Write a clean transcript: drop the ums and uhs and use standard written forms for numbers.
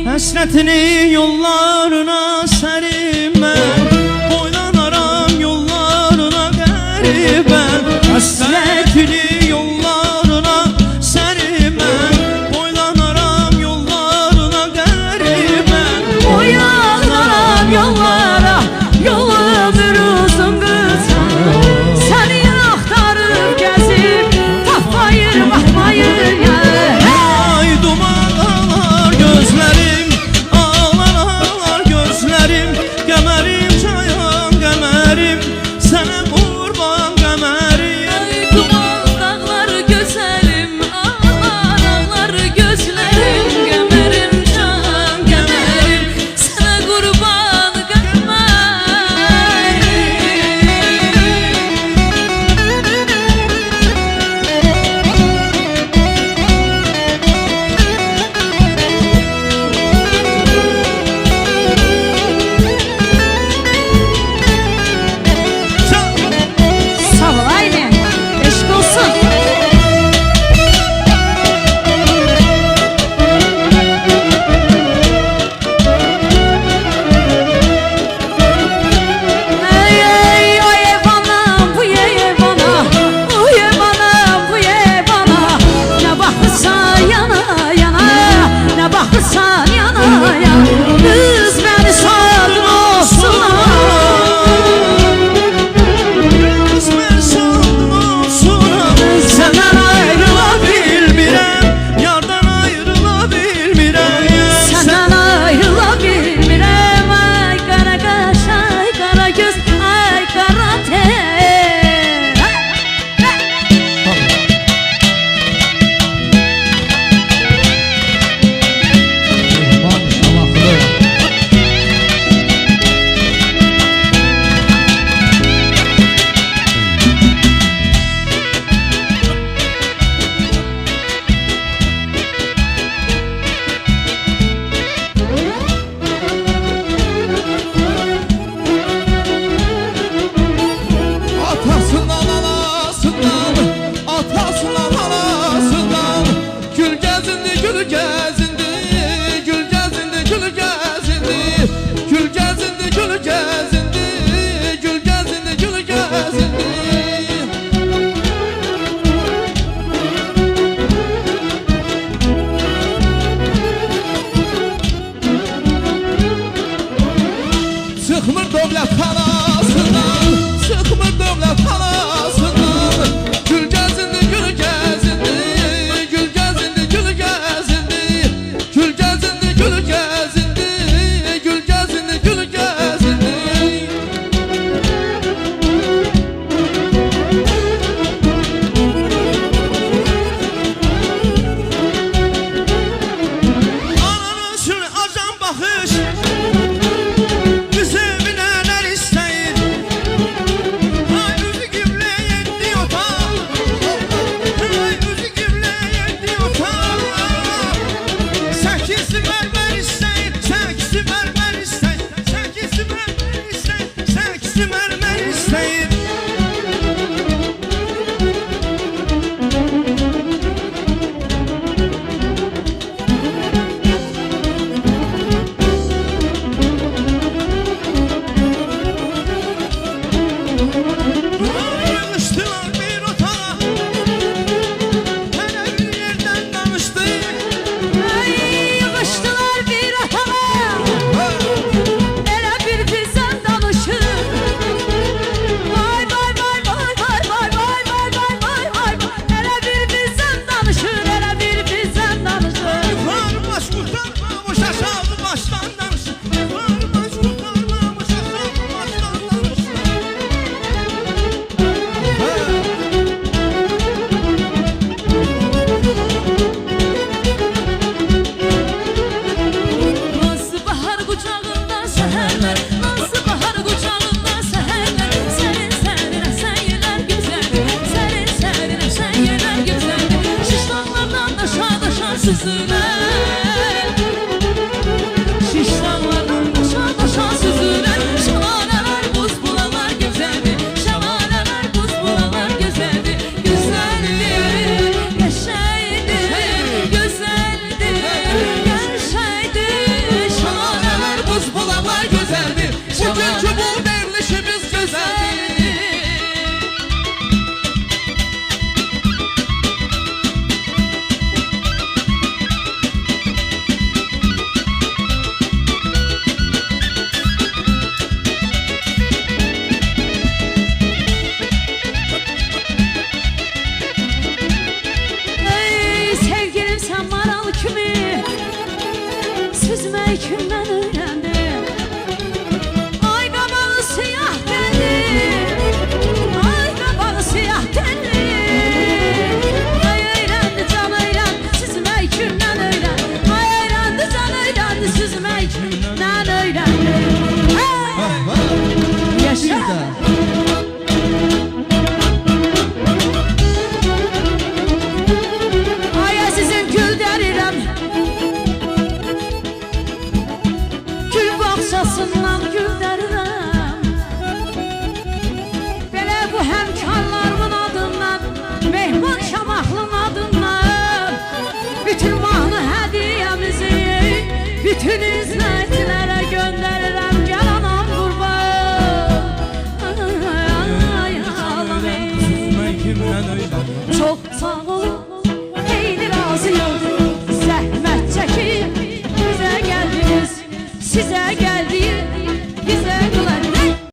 Həsrətini yollarına sərim mən, boylanaram yollarına qəribən. Həsrətini yollarına sərim mən, boylanaram yollarına qəribən. Boylanaram yollara, yolumur uzun qız. Səni axtarıb gəzib, tapmayır, baxmayır yəni. Ay duman ağlar gözlərim, ağlar ağlar gözlərim. Qəmərim çayan qəmərim, sənə qurban qəmərim. Ay duman dağlar gözəlim, ağlar ağlar gözlərim. Qəmərim can qəmərim, sənə qurban qəmərim. Sağ ol aynı, eşq olsun. Ey ey o ev anam, bu ev ana, o ev anam, bu ev ana. Ne baxırsan yana yana, ne baxırsan yana yana. Kız beni saldın olsun. Qız mən saldım olsuna, səndən ayrıla bilmirəm, yardan ayrıla bilmirəm. Senden ayrıla bilmirəm. Ay qara qaş, ay qara göz, ay qara ten. üzmək mən öləm